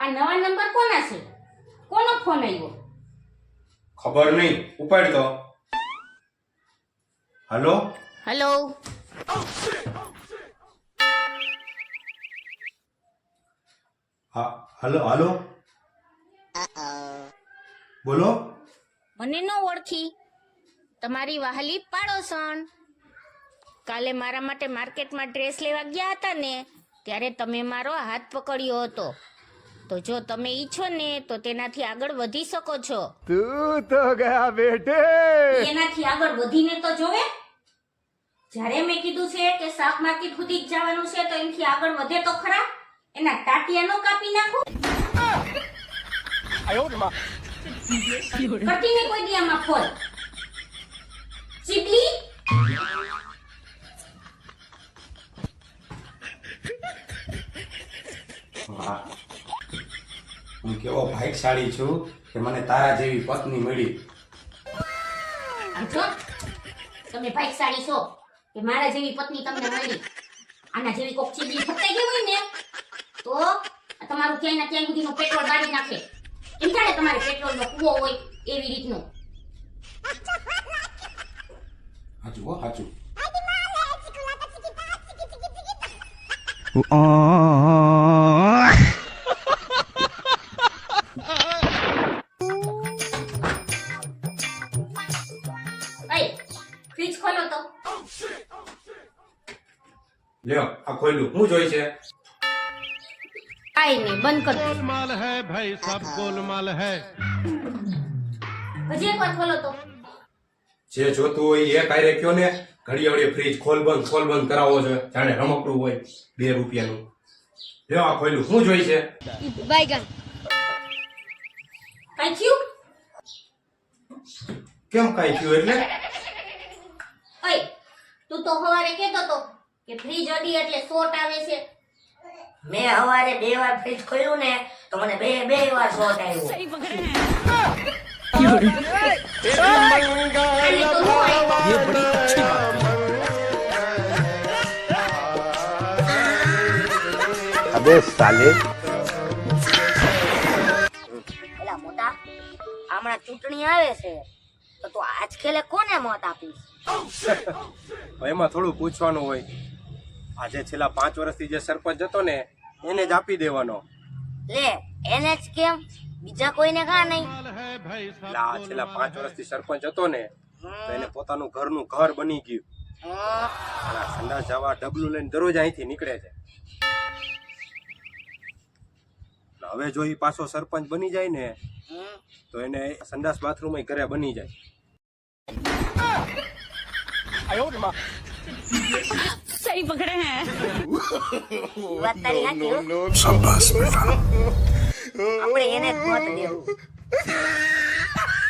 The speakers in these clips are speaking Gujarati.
આ નવા નંબર કોના છે? કોનો ફોન આવ્યો? ખબર નહીં, ઉપાડ તો. હાલો હેલો. હા, હાલો હાલો, બોલો. મને ન ઓળખી? તમારી વહાલી પાડોશણ. કાલે મારા માટે માર્કેટમાં ડ્રેસ લેવા ગયા હતા ને, ત્યારે તમે મારો હાથ પકડ્યો હતો. તો જો તમે ઈચ્છો ને તો તેનાથી આગળ વધી શકો છો. તું તો ગયા બેટે. એનાથી આગળ વધીને તો જોવે. જ્યારે મેં કીધું છે કે શાક માર્કેટ સુધી જ જવાનું છે, તો એનાથી આગળ વધે તો ખરા. એના ટાટિયા નો કાપી નાખો. કરતી ને કોઈ દિયામાં ફોન ચીબલી. વાહ, હું કેવો ભાગ્યશાળી છું કે મને તારા જેવી પત્ની મળી. આમ જો, તમે ભાગ્યશાળી છો કે મારા જેવી પત્ની તમને મળી. આના જેવી કોક ચીબલી ફટાઈ ગઈ હોય ને તો તમારું ક્યાંય ના ક્યાંય સુધીનું પેટ્રોલ બાળી નાખે. એમ જાણે તમારે પેટ્રોલનો કૂવો હોય એવી રીતનું. હાચું હો, હાચું. અય ફ્રીજ ખોલો તો. લ્યો, આ ખોલ્યું. હું જોઈ છે? કાઈ નહીં, બંધ કરી દો. गोलमाल है भाई, सब गोलमाल है. હજી એકવાર ખોલો તો. જે જોતું હોય એ કાંઈ કયો ને. ઘડીએ વળીએ ફ્રીજ ખોલ બંધ કરાવો છે, જાણે રમકડું હોય 2 રૂપિયાનું. લ્યો, આ ખોલ્યું. હું જોઈ છે? બાયગન. કાઈ થયું? કેમ કાંઈ થયું એટલે? અય તું તો સવારે કહેતો તો કે ફ્રીજ અડી એટલે શોર્ટ આવે છે. મેં હવારે 2 વાર ફ્રીજ ખોલ્યું ને તો મને બે વાર શોર્ટ આવ્યો. આને તો નો આવ્યો. अबे साले. એલા મોટા, હમણાં ચૂંટણી આવે છે તો તું આજ ખેલે કોને મત આપીશ? એમાં થોડું પૂછવાનું હોય. આજે છેલ્લા 5 વર્ષથી જે સરપંચ હતો ને એને જ આપી દેવાનો. લે એને જ કેમ, બીજા કોઈને કા નહીં? એટલે આ છેલ્લા 5 વર્ષથી સરપંચ હતો ને તો એને પોતાનું ઘરનું ઘર બની ગયું. અને આ સંડાસ જવા ડબલું લઈને દરરોજ અહીંથી નીકળે છે. એટલે હવે જો ઈ પાછો સરપંચ બની જાય ને તો એને સંડાસ બાથરૂમ ઘરે બની જાય. સહી પકડે હે. વાત તારી સાચી હો. શાબાશ બેટા. આપણે એને જ મત દેવું.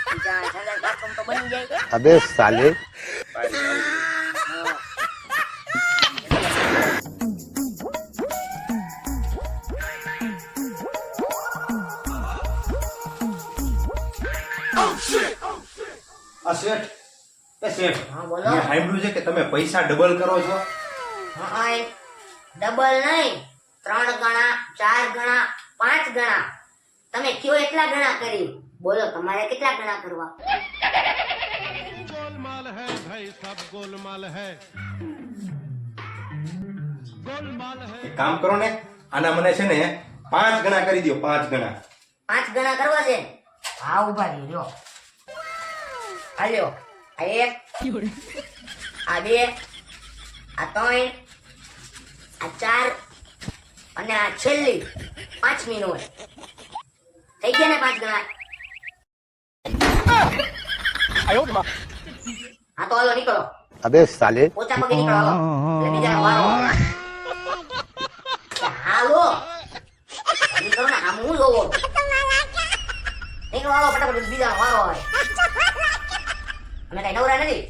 બીજા સંદાસ બાથરૂમ તો બની જાય. अबे साले. આ શેઠ, એ શેઠ, હા બોલો. મેં સાંભળ્યું છે કે તમે પૈસા ડબલ કરો છો. હા ડબલ નહીં, 3 ગણા, 4 ગણા, 5 ગણા. તમે કયો એટલા ગણા કરી. બોલો તમારે કેટલા ગણા કરવા? गोलमाल है भाई, सब गोलमाल है. गोलमाल है. એક કામ કરો ને, આના મને છે ને 5 ગણા કરી દો. 5 ગણા. 5 ગણા કરવા છે? હા ઉભા રહ્યો. હાલ્યો, આ 1, આ 2, આ 3, આ 4 અને આ છેલ્લી 5મી નોટ. થઈ ગયા ને 5 ગણા? હા તો હાલો નીકળો. अबे साले. પોચા પગે નીકળો હાલો. એટલે બીજાનો વારો આવે. હાલો નીકળો ને, આમ હું જોવો. નીકળો હાલો ફટાફટ, બીજાનો વારો આવે. અમે કઈ નવરા નથી.